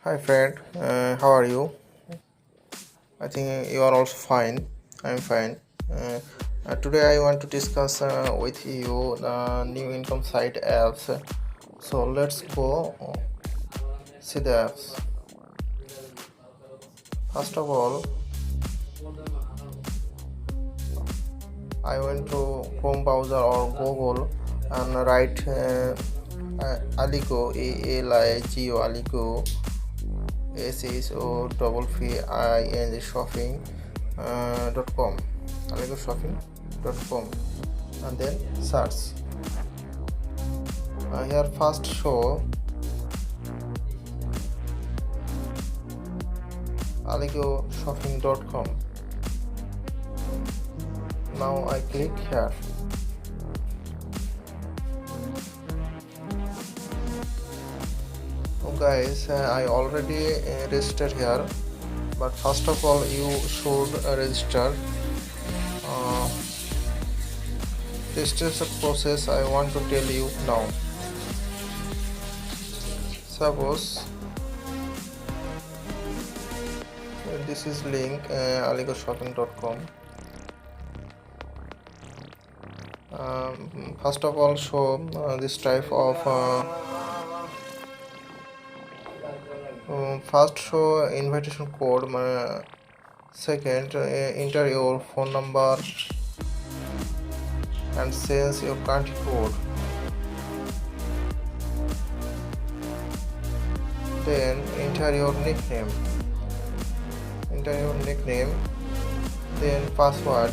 Hi friend, how are you? I think you are also fine. I'm fine. Today I want to discuss with you the new income site apps. So let's go see the apps. First of all, I went to Chrome browser or Google and write Aligo, Aligo, Aligo, SHOPPING shopping .com, Aligo shopping.com, and then search. Here first show Aligo shopping.com. Now I click here. So guys, I already registered here, but first of all you should register. Registration process I want to tell you now. Suppose this is link aligoshopping.com. First of all show this type of first show invitation code. Second, enter your phone number and says your country code. Then enter your nickname. Then password.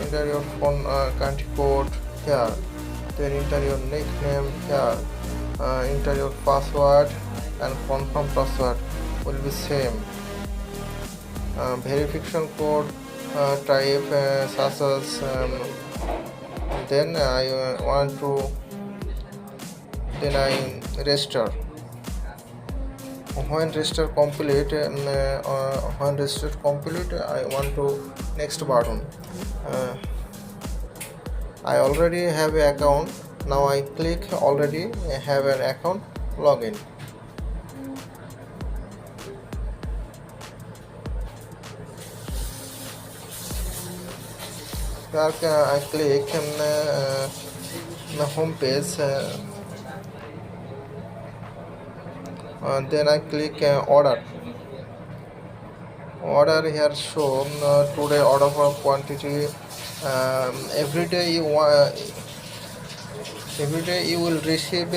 Enter your phone country code here. Then enter your nickname here. Enter your password and confirm password will be same. Verification code type such as then I want to then I register. When register complete, I want to next button. I already have an account. Now I click already have an account, login. Here I click the home page. Then I click order. Order here show today order for quantity. Every day you will receive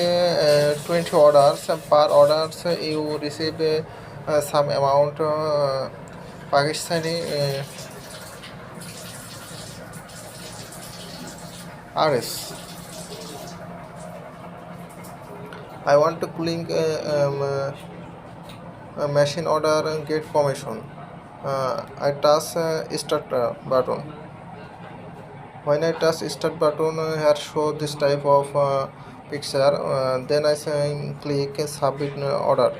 20 orders. Per orders you receive some amount Pakistani RS. I want to click machine order and get commission. I touch start button. When I touch start button, here show this type of picture. Then I say click submit order.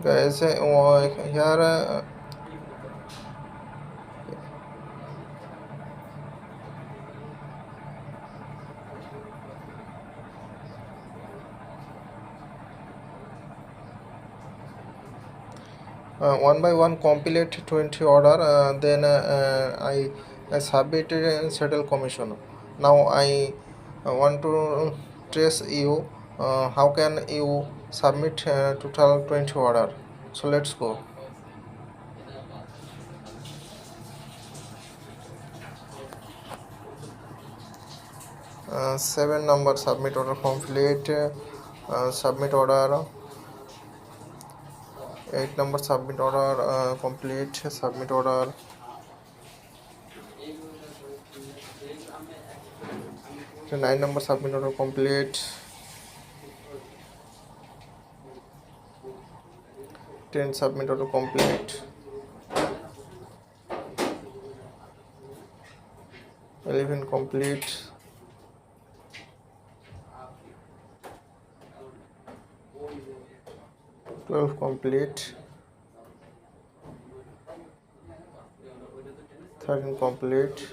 Guys, here. One by one compilate 20 order, then I submit settle commission. Now I want to trace you how can you submit total 20 order. So let's go. 7 number submit order complete, submit order. 8 number submit order complete, submit order. 9 number submit order complete. 10 submit order complete. 11 complete. 12 12 complete, 13 complete,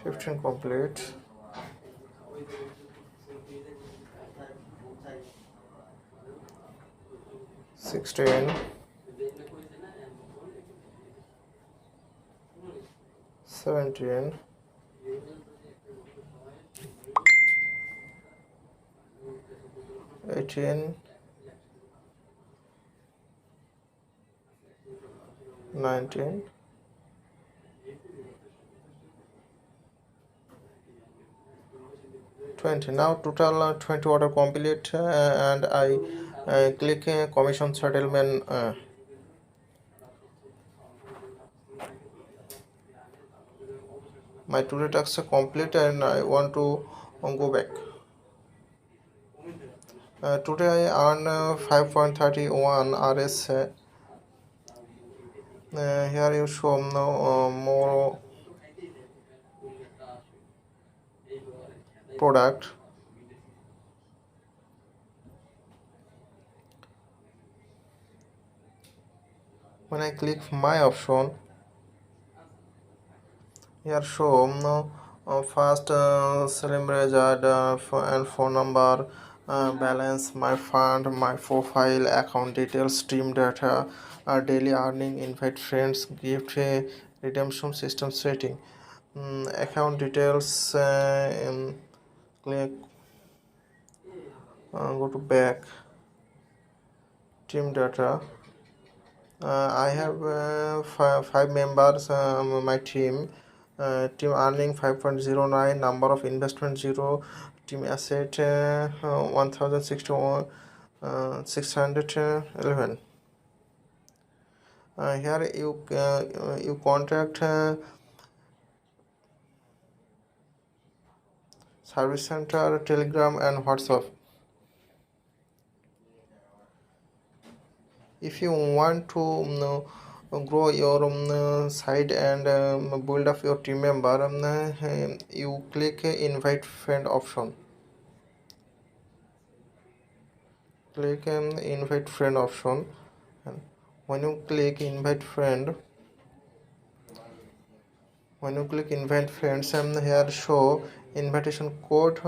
15 complete, 16, 17, 18, 19, 20. Now total 20 order complete, and I click commission settlement. My today tasks are complete and I want to go back. Today I earn 5.31 RS. Here you show more product. When I click my option, here show first celebrate and phone number, balance, my fund, my profile, account details, stream data, daily earning, invite friends, gift, redemption system setting, account details, click, go to back, team data. I have five members, my team. Team earning 5.09, number of investment 0, team asset 1061, 611. Here you contact service center, Telegram and WhatsApp. If you want to grow your site and build up your team member, you click invite friend option. Click invite friend option, and when you click invite friend, here show invitation code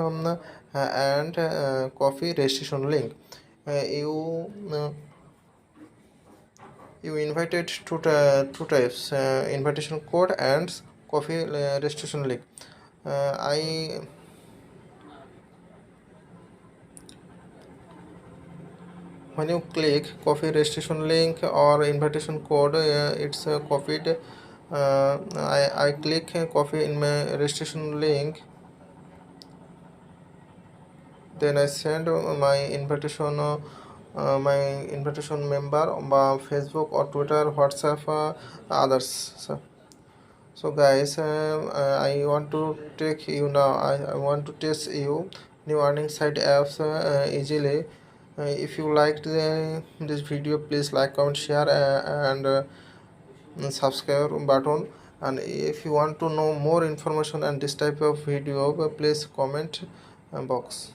and coffee registration link. You invited two types, invitation code and coffee registration link. I When you click coffee registration link or invitation code, it's copied. I click coffee in my registration link, then I send my invitation member by Facebook or Twitter, WhatsApp, others. So guys, I want to take you now. I want to test you new earning site apps easily. If you liked this video, please like, comment, share, and subscribe button. And if you want to know more information and this type of video, please comment box.